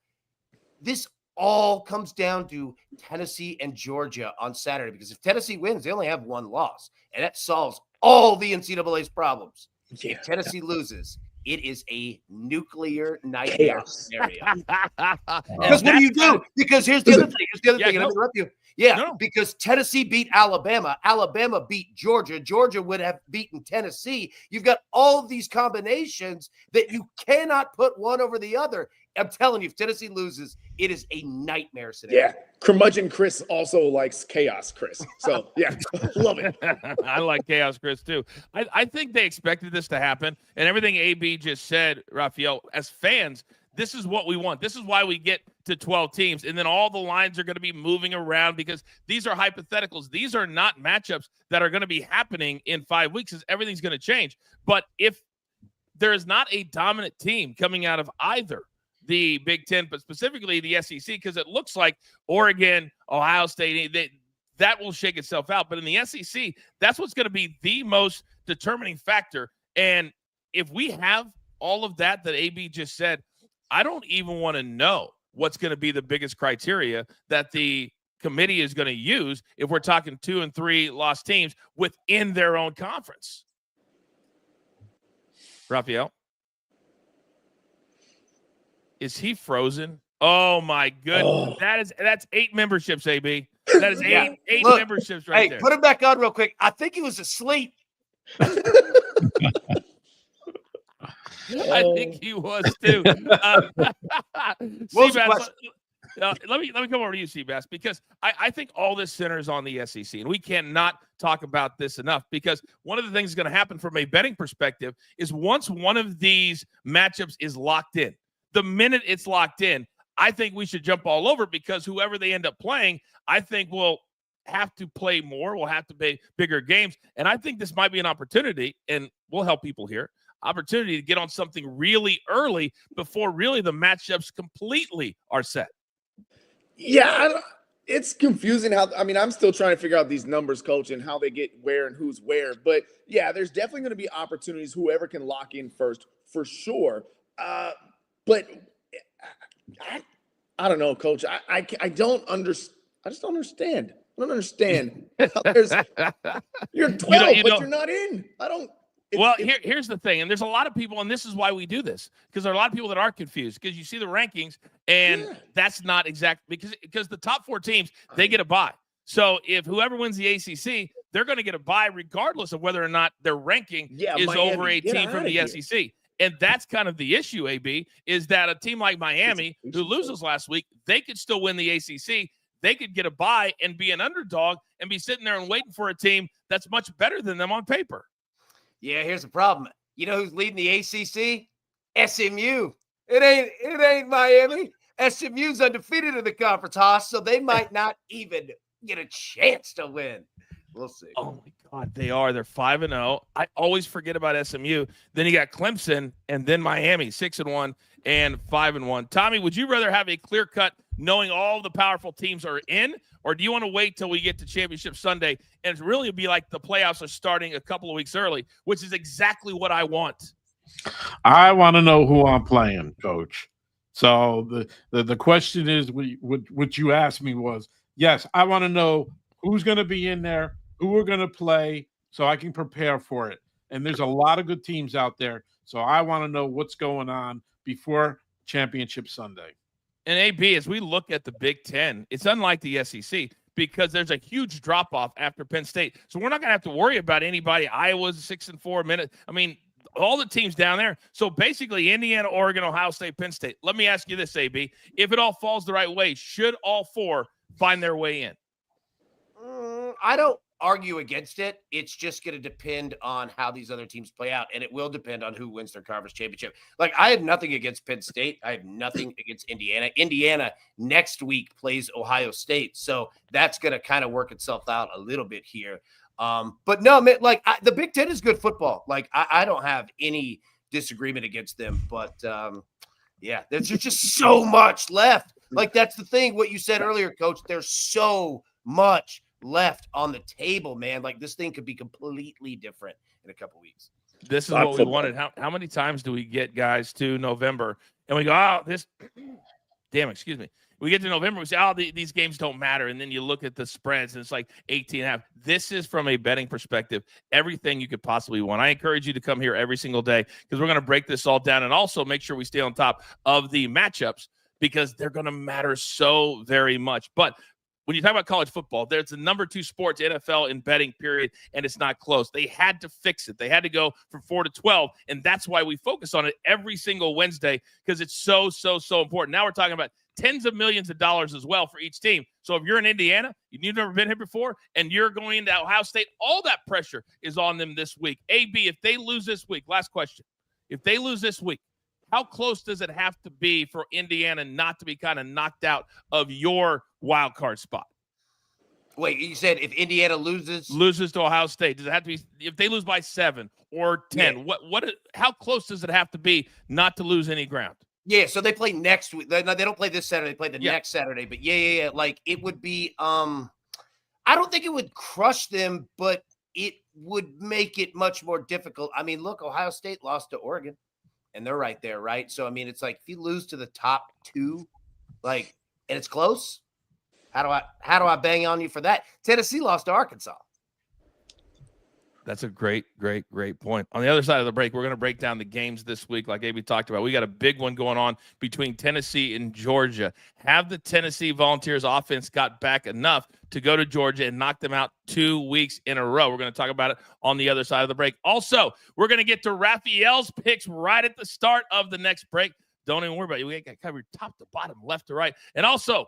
this all comes down to Tennessee and Georgia on Saturday, because if Tennessee wins, they only have 1 loss, and that solves all the NCAA's problems. Yeah. If Tennessee loses, it is a nuclear nightmare scenario. Because what do you do? Because here's the other thing. And I'm interrupt you. Because Tennessee beat Alabama. Alabama beat Georgia. Georgia would have beaten Tennessee. You've got all of these combinations that you cannot put one over the other. I'm telling you, if Tennessee loses, it is a nightmare scenario. Yeah. Curmudgeon Chris also likes chaos, Chris. So, yeah, love it. I like chaos, Chris, too. I think they expected this to happen. And everything AB just said, Raphael, as fans, this is what we want. This is why we get to 12 teams. And then all the lines are going to be moving around because these are hypotheticals. These are not matchups that are going to be happening in 5 weeks, because everything's going to change. But if there is not a dominant team coming out of either the Big Ten, but specifically the SEC, because it looks like Oregon, Ohio State, that will shake itself out. But in the SEC, that's what's going to be the most determining factor. And if we have all of that AB just said, I don't even want to know what's going to be the biggest criteria that the committee is going to use if we're talking 2 and 3 lost teams within their own conference. Raphael? Is he frozen? Oh my goodness. Oh. That's 8 memberships, AB. That is eight Look, memberships right there. Put him back on real quick. I think he was asleep. I think he was too. let me come over to you, Seabass, because I think all this centers on the SEC, and we cannot talk about this enough, because one of the things that's going to happen from a betting perspective is once one of these matchups is locked in, the minute it's locked in, I think we should jump all over, because whoever they end up playing, I think will have to play more, will have to play bigger games, and I think this might be an opportunity, and we'll help people here, opportunity to get on something really early before really the matchups completely are set. Yeah, it's confusing I'm still trying to figure out these numbers, Coach, and how they get where and who's where. But yeah, there's definitely going to be opportunities, whoever can lock in first, for sure. But I don't know, Coach. I don't understand. I just don't understand. I don't understand. You're 12, but you're not in. Here's the thing, and there's a lot of people, and this is why we do this, because there are a lot of people that are confused, because you see the rankings, and that's not exact, because the top 4 teams, they get a bye. So if whoever wins the ACC, they're going to get a bye regardless of whether or not their ranking is Miami, over a team from the SEC. And that's kind of the issue, AB, is that a team like Miami, who loses last week, they could still win the ACC. They could get a bye and be an underdog and be sitting there and waiting for a team that's much better than them on paper. Yeah, here's the problem. You know who's leading the ACC? SMU. It ain't Miami. SMU's undefeated in the conference, Haas, so they might not even get a chance to win. We'll see. Oh, my God, they are. They're 5-0. I always forget about SMU. Then you got Clemson, and then Miami, 6-1 and 5-1. Tommy, would you rather have a clear cut knowing all the powerful teams are in, or do you want to wait till we get to Championship Sunday and it really be like the playoffs are starting a couple of weeks early, which is exactly what I want? I want to know who I'm playing, Coach. So the question is, what you asked me was, yes, I want to know who's going to be in there, who we're going to play, so I can prepare for it. And there's a lot of good teams out there, so I want to know what's going on before Championship Sunday. And AB, as we look at the Big Ten, it's unlike the SEC because there's a huge drop-off after Penn State. So we're not going to have to worry about anybody. Iowa's 6-4 minutes. I mean, all the teams down there. So basically Indiana, Oregon, Ohio State, Penn State. Let me ask you this, AB. If it all falls the right way, should all 4 find their way in? I don't argue against it. It's just going to depend on how these other teams play out, and it will depend on who wins their conference championship. Like, I have nothing against Penn State. I have nothing against Indiana. Indiana next week plays Ohio State, so that's going to kind of work itself out a little bit here. But no, man, like the Big Ten is good football. Like, I don't have any disagreement against them, but yeah, there's just so much left. Like, that's the thing, what you said earlier, Coach, there's so much left on the table, man. Like, this thing could be completely different in a couple weeks. This is what we wanted. How many times do we get guys to November and we go, oh, this damn, excuse me. We get to November, we say, oh, these games don't matter. And then you look at the spreads and it's like 18.5. This is from a betting perspective, everything you could possibly want. I encourage you to come here every single day because we're going to break this all down and also make sure we stay on top of the matchups because they're going to matter so very much. But when you talk about college football, there's the number 2 sports, NFL, in betting, period, and it's not close. They had to fix it. They had to go from 4 to 12, and that's why we focus on it every single Wednesday because it's so, so, so important. Now we're talking about tens of millions of dollars as well for each team. So if you're in Indiana, you've never been here before, and you're going into Ohio State, all that pressure is on them this week. AB, if they lose this week, last question, if they lose this week, how close does it have to be for Indiana not to be kind of knocked out of your wild card spot? Wait, you said if Indiana loses to Ohio State, does it have to be if they lose by 7 or 10? Yeah. How close does it have to be not to lose any ground? Yeah, so they play next week. They don't play this Saturday. They play the next Saturday. But yeah. Like, it would be I don't think it would crush them, but it would make it much more difficult. I mean, look, Ohio State lost to Oregon. And they're right there, right? So, I mean, it's like if you lose to the top 2, like, and it's close, how do I bang on you for that? Tennessee lost to Arkansas. That's a great point. On the other side of the break, we're going to break down the games this week, like AB talked about. We got a big one going on between Tennessee and Georgia. Have the Tennessee Volunteers offense got back enough to go to Georgia and knock them out 2 weeks in a row? We're going to talk about it on the other side of the break. Also, we're going to get to Raphael's picks right at the start of the next break. Don't even worry about it. We got covered top to bottom, left to right. And also,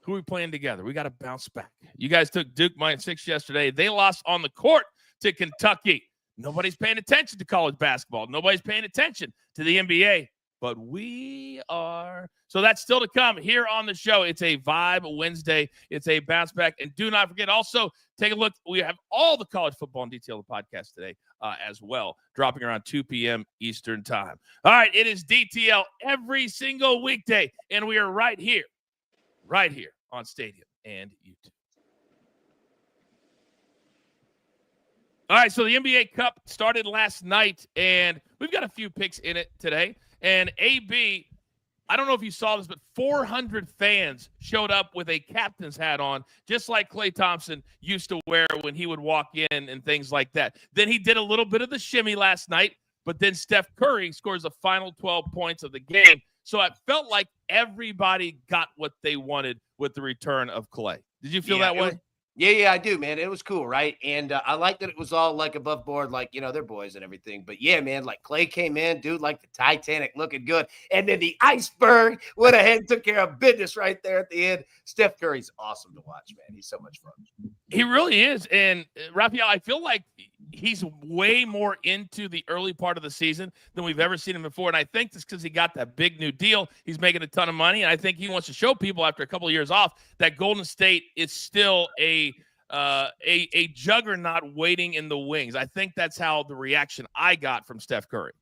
who are we playing together? We got to bounce back. You guys took Duke -6 yesterday. They lost on the court to Kentucky. Nobody's paying attention to college basketball. Nobody's paying attention to the NBA. But we are. So that's still to come here on the show. It's a Vibe Wednesday. It's a bounce back. And do not forget, also, take a look. We have all the college football in detail the podcast today as well, dropping around 2 p.m. Eastern time. All right, it is DTL every single weekday, and we are right here on Stadium and YouTube. All right, so the NBA Cup started last night, and we've got a few picks in it today. And AB, I don't know if you saw this, but 400 fans showed up with a captain's hat on, just like Klay Thompson used to wear when he would walk in and things like that. Then he did a little bit of the shimmy last night, but then Steph Curry scores the final 12 points of the game. So it felt like everybody got what they wanted with the return of Klay. Did you feel that way? Yeah, I do, man. It was cool, right? And I like that it was all like above board, like, they're boys and everything. But yeah, man, like Klay came in, dude, like the Titanic, looking good. And then the iceberg went ahead and took care of business right there at the end. Steph Curry's awesome to watch, man. He's so much fun. He really is. And Raphael, I feel like he's way more into the early part of the season than we've ever seen him before. And I think it's because he got that big new deal. He's making a ton of money. And I think he wants to show people after a couple of years off that Golden State is still a juggernaut waiting in the wings. I think that's how the reaction I got from Steph Curry.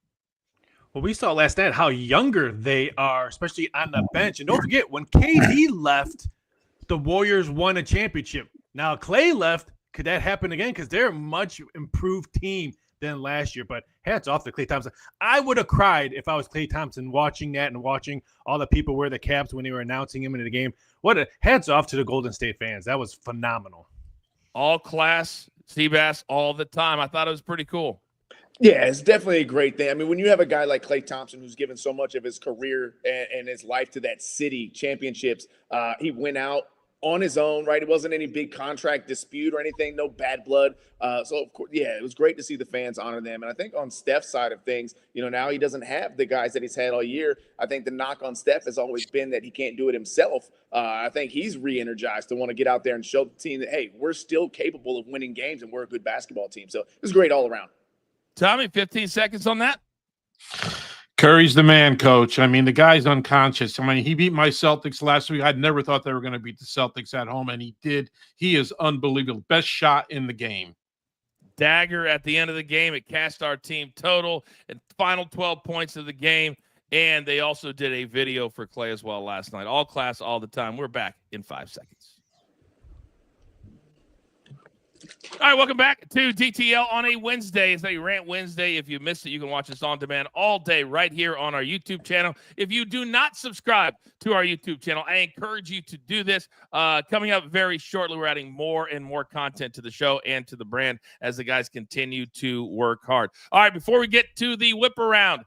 Well, we saw last night how younger they are, especially on the bench. And don't forget, when KD left, the Warriors won a championship. Now Klay left. Could that happen again? Because they're a much improved team than last year. But hats off to Klay Thompson. I would have cried if I was Klay Thompson watching that and watching all the people wear the caps when they were announcing him into the game. Hats off to the Golden State fans. That was phenomenal. All class, Seabass, all the time. I thought it was pretty cool. Yeah, it's definitely a great thing. I mean, when you have a guy like Klay Thompson who's given so much of his career and his life to that city, championships, he went out on his own, right? It wasn't any big contract dispute or anything, no bad blood. So, of course, yeah, it was great to see the fans honor them. And I think on Steph's side of things, now he doesn't have the guys that he's had all year. I think the knock on Steph has always been that he can't do it himself. I think he's re-energized to want to get out there and show the team that, hey, we're still capable of winning games and we're a good basketball team. So it was great all around. Tommy, 15 seconds on that. Curry's the man, Coach. I mean, the guy's unconscious. I mean, he beat my Celtics last week. I'd never thought they were going to beat the Celtics at home, and he did. He is unbelievable. Best shot in the game. Dagger at the end of the game. It cast our team total and final 12 points of the game. And they also did a video for Klay as well last night. All class, all the time. We're back in 5 seconds. All right, welcome back to DTL on a Wednesday. It's a Rant Wednesday. If you missed it, you can watch us on demand all day right here on our YouTube channel. If you do not subscribe to our YouTube channel, I encourage you to do this. Coming up very shortly, we're adding more and more content to the show and to the brand as the guys continue to work hard. All right, before we get to the whip around,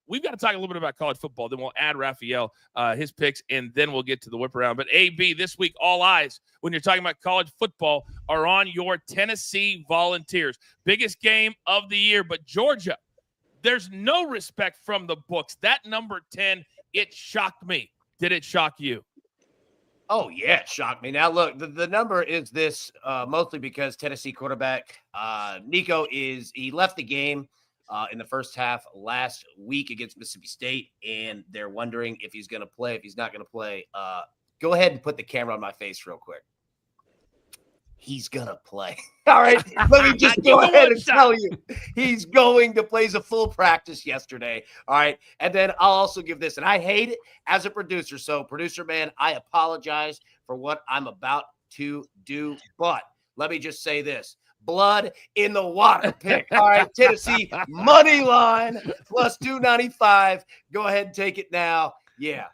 we've got to talk a little bit about college football. Then we'll add Raphael, his picks, and then we'll get to the whip around. But AB, this week, all eyes, when you're talking about college football, are on your Tennessee Volunteers. Biggest game of the year. But Georgia, there's no respect from the books. That number 10, it shocked me. Did it shock you? Oh, yeah, it shocked me. Now, look, the number is this mostly because Tennessee quarterback Nico he left the game in the first half last week against Mississippi State, and they're wondering if he's going to play, if he's not going to play. Go ahead and put the camera on my face real quick. He's going to play. All right, let me just go ahead and tell you. He's going to play a full practice yesterday. All right, and then I'll also give this, and I hate it as a producer. So, producer man, I apologize for what I'm about to do, but let me just say this. Blood in the water pick. All right, Tennessee money line plus 295. Go ahead and take it now. Yeah.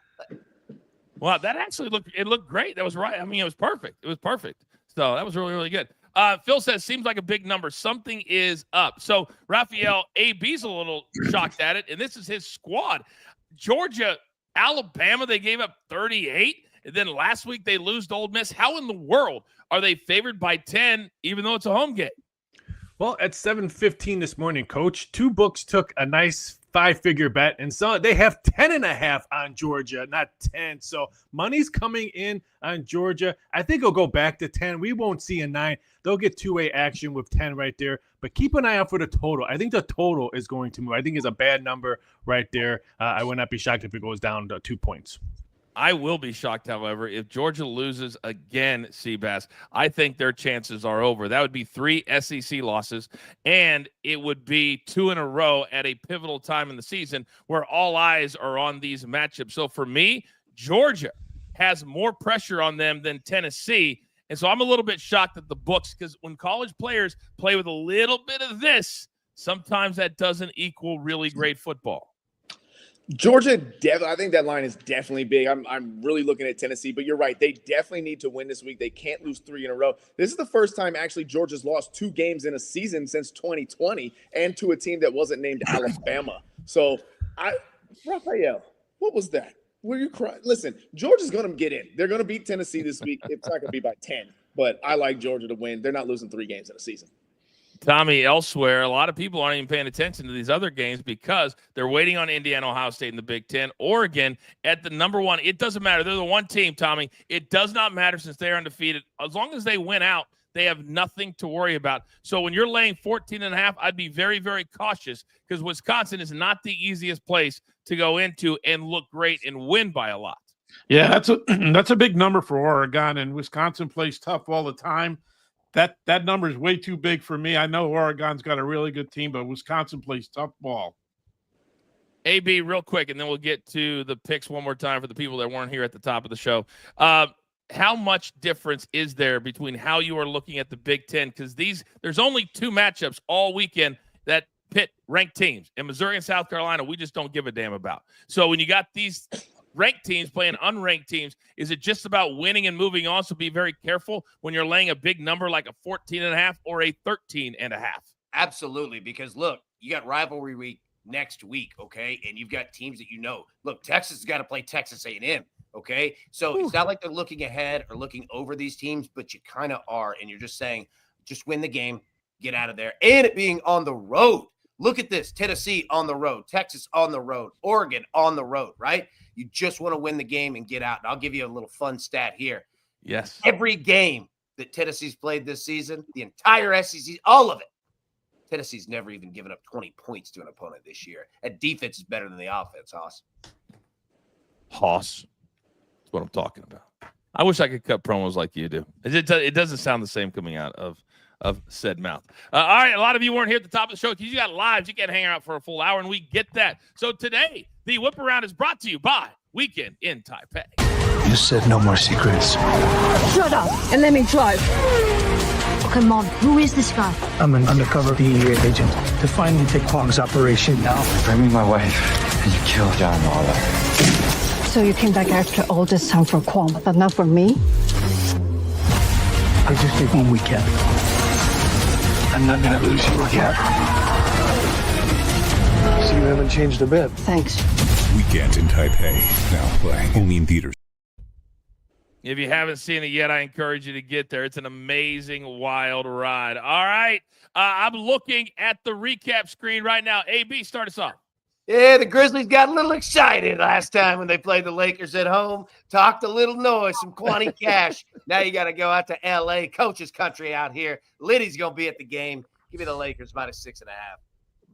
Well, that actually looked great. That was right. I mean, it was perfect. It was perfect. So that was really, really good. Phil says, seems like a big number. Something is up. So Raphael, AB's a little shocked at it, and this is his squad. Georgia, Alabama, they gave up 38. And then last week they lose to Ole Miss. How in the world are they favored by 10, even though it's a home game? Well, at 7:15 this morning, Coach, two books took a nice 5-figure bet, and so they have 10.5 on Georgia, not 10. So money's coming in on Georgia. I think it'll go back to 10. We won't see a 9. They'll get two-way action with 10 right there. But keep an eye out for the total. I think the total is going to move. I think it's a bad number right there. I would not be shocked if it goes down to 2 points. I will be shocked, however, if Georgia loses again, Seabass. I think their chances are over. That would be 3 SEC losses, and it would be 2 in a row at a pivotal time in the season where all eyes are on these matchups. So for me, Georgia has more pressure on them than Tennessee, and so I'm a little bit shocked at the books, because when college players play with a little bit of this, sometimes that doesn't equal really great football. Georgia, I think that line is definitely big. I'm really looking at Tennessee, but you're right. They definitely need to win this week. They can't lose 3 in a row. This is the first time actually Georgia's lost 2 games in a season since 2020, and to a team that wasn't named Alabama. So, Raphael, what was that? Were you crying? Listen, Georgia's going to get in. They're going to beat Tennessee this week. It's not going to be by 10, but I like Georgia to win. They're not losing 3 games in a season. Tommy, elsewhere, a lot of people aren't even paying attention to these other games because they're waiting on Indiana, Ohio State in the Big Ten. Oregon at the number 1. It doesn't matter. They're the one team, Tommy. It does not matter since they're undefeated. As long as they win out, they have nothing to worry about. So when you're laying 14.5, I'd be very, very cautious, because Wisconsin is not the easiest place to go into and look great and win by a lot. Yeah, that's a big number for Oregon, and Wisconsin plays tough all the time. That number is way too big for me. I know Oregon's got a really good team, but Wisconsin plays tough ball. AB, real quick, and then we'll get to the picks one more time for the people that weren't here at the top of the show. How much difference is there between how you are looking at the Big Ten? Because there's only 2 matchups all weekend that pit ranked teams. And Missouri and South Carolina, we just don't give a damn about. So when you got these ranked teams playing unranked teams, is it just about winning and moving on? So be very careful when you're laying a big number like a 14.5 or a 13.5. Absolutely, because look, you got rivalry week next week, okay? And you've got teams that you know. Look, Texas has got to play Texas A&M, okay? So it's not like they're looking ahead or looking over these teams, but you kind of are, and you're just saying, just win the game, get out of there. And it being on the road. Look at this. Tennessee on the road, Texas on the road, Oregon on the road, right? You just want to win the game and get out. And I'll give you a little fun stat here. Yes. Every game that Tennessee's played this season, the entire SEC, all of it, Tennessee's never even given up 20 points to an opponent this year. And defense is better than the offense, Hoss. Hoss. That's what I'm talking about. I wish I could cut promos like you do. It doesn't sound the same coming out of said mouth. All right, a lot of you weren't here at the top of the show because you got lives. You can't hang out for a full hour, and we get that. So today, the Whip Around is brought to you by Weekend in Taipei. You said no more secrets. Shut up and let me drive. Okay, Mom, who is this guy? I'm an undercover DEA agent to finally take Kwong's operation now. Bring me my wife, and you killed John Lawler. So you came back after all this time for Kwong, but not for me? I just need 1 weekend. I'm not gonna lose you again. So you haven't changed a bit. Thanks. Weekend in Taipei, now playing only in theaters. If you haven't seen it yet, I encourage you to get there. It's an amazing, wild ride. All right. I'm looking at the recap screen right now. AB, start us off. Yeah, the Grizzlies got a little excited last time when they played the Lakers at home. Talked a little noise, some quantity cash. Now you got to go out to L.A., coach's country out here. Liddy's going to be at the game. Give me the Lakers minus 6.5.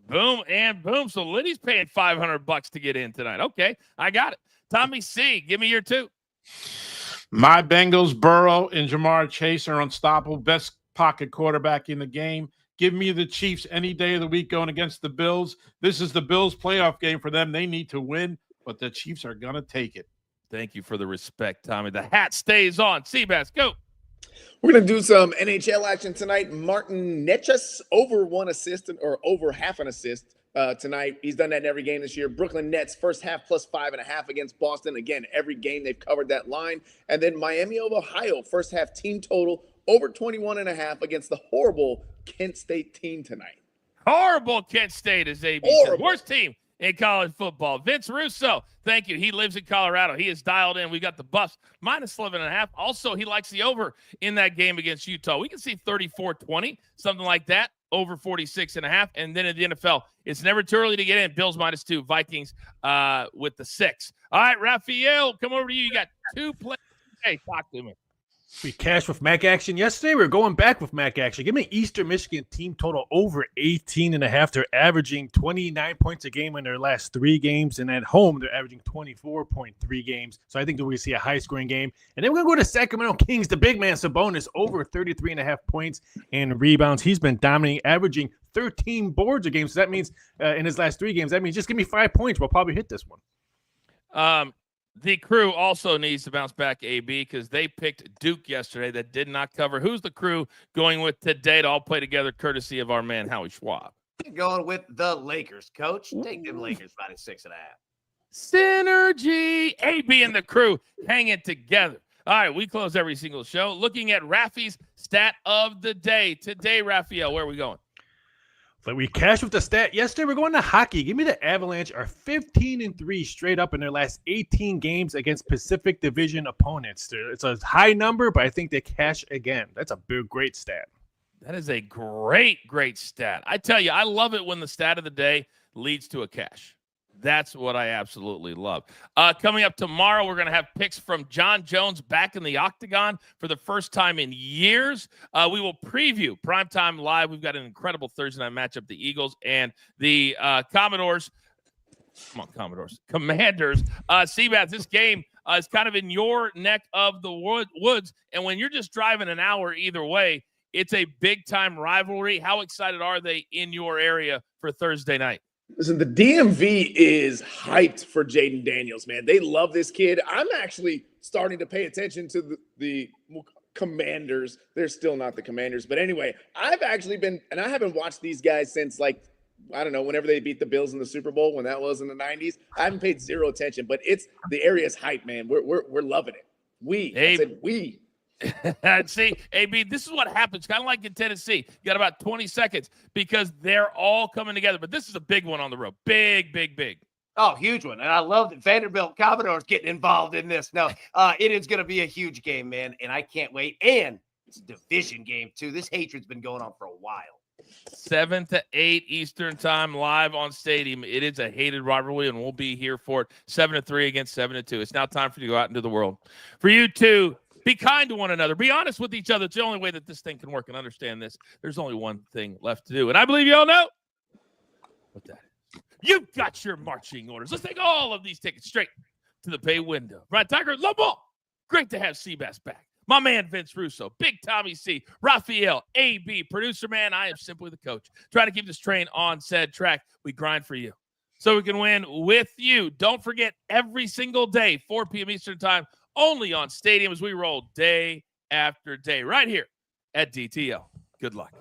Boom and boom. So Liddy's paying $500 to get in tonight. Okay, I got it. Tommy C, give me your 2. My Bengals, Burrow and Jamar Chase are unstoppable. Best pocket quarterback in the game. Give me the Chiefs any day of the week going against the Bills. This is the Bills' playoff game for them. They need to win, but the Chiefs are going to take it. Thank you for the respect, Tommy. The hat stays on. Seabass, go. We're going to do some NHL action tonight. Martin Necas over 1 assist or over half an assist tonight. He's done that in every game this year. Brooklyn Nets first half plus 5.5 against Boston. Again, every game they've covered that line. And then Miami of Ohio first half team total over 21.5 against the horrible Kent State team tonight. Horrible Kent State is ABC. Worst team in college football. Vince Russo, thank you. He lives in Colorado. He is dialed in. We got the Buffs minus 11.5. Also, he likes the over in that game against Utah. We can see 34-20, something like that. over 46.5. And then in the NFL, it's never too early to get in. Bills -2, Vikings with the 6. All right, Raphael, come over to you. You got 2 plays. Hey, talk to me. We cashed with Mac action yesterday. We're going back with Mac action. Give me Eastern Michigan team total over 18.5. They're averaging 29 points a game in their last 3 games. And at home, they're averaging 24.3 games. So I think that we see a high-scoring game. And then we're going to go to Sacramento Kings. The big man, Sabonis, over 33.5 points and rebounds. He's been dominating, averaging 13 boards a game. So that means in his last 3 games, that means just give me 5 points. We'll probably hit this one. The crew also needs to bounce back, AB, because they picked Duke yesterday that did not cover. Who's the crew going with today to all play together, courtesy of our man, Howie Schwab? Going with the Lakers, Coach. Take them Lakers -6.5. Synergy. AB and the crew hanging together. All right, we close every single show looking at Rafi's stat of the day. Today, Raphael, where are we going? But we cashed with the stat yesterday. We're going to hockey. Give me the Avalanche are 15-3 straight up in their last 18 games against Pacific Division opponents. It's a high number, but I think they cash again. That's a big, great stat. That is a great, great stat. I tell you, I love it when the stat of the day leads to a cash. That's what I absolutely love. Coming up tomorrow, we're going to have picks from John Jones back in the octagon for the first time in years. We will preview Primetime Live. We've got an incredible Thursday night matchup, the Eagles and the Commodores. Come on, Commodores. Commanders. Seabass, this game is kind of in your neck of the woods, and when you're just driving an hour either way, it's a big-time rivalry. How excited are they in your area for Thursday night? Listen, the DMV is hyped for Jaden Daniels, man. They love this kid. I'm actually starting to pay attention to the Commanders. They're still not the Commanders. But anyway, I've actually been – and I haven't watched these guys since, I don't know, whenever they beat the Bills in the Super Bowl, when that was in the 90s. I haven't paid zero attention. But the area's hyped, man. We're loving it. I said we. See, AB, this is what happens, kind of like in Tennessee. You got about 20 seconds because they're all coming together. But this is a big one on the road. Big, big, big. Oh, huge one. And I love that Vanderbilt Commodores getting involved in this. No, it is going to be a huge game, man. And I can't wait. And it's a division game, too. This hatred's been going on for a while. 7 to 8 Eastern time live on Stadium. It is a hated rivalry, and we'll be here for it. 7-3 against 7-2. It's now time for you to go out into the world. For you to be kind to one another. Be honest with each other. It's the only way that this thing can work. And understand this. There's only one thing left to do. And I believe you all know what that is. You've got your marching orders. Let's take all of these tickets straight to the pay window. Right, Tiger? Love ball. Great to have Seabass back. My man, Vince Russo. Big Tommy C. Raphael. AB. Producer man. I am simply the coach. Trying to keep this train on said track. We grind for you so we can win with you. Don't forget, every single day, 4 p.m. Eastern time, only on Stadium as we roll day after day right here at DTL. Good luck.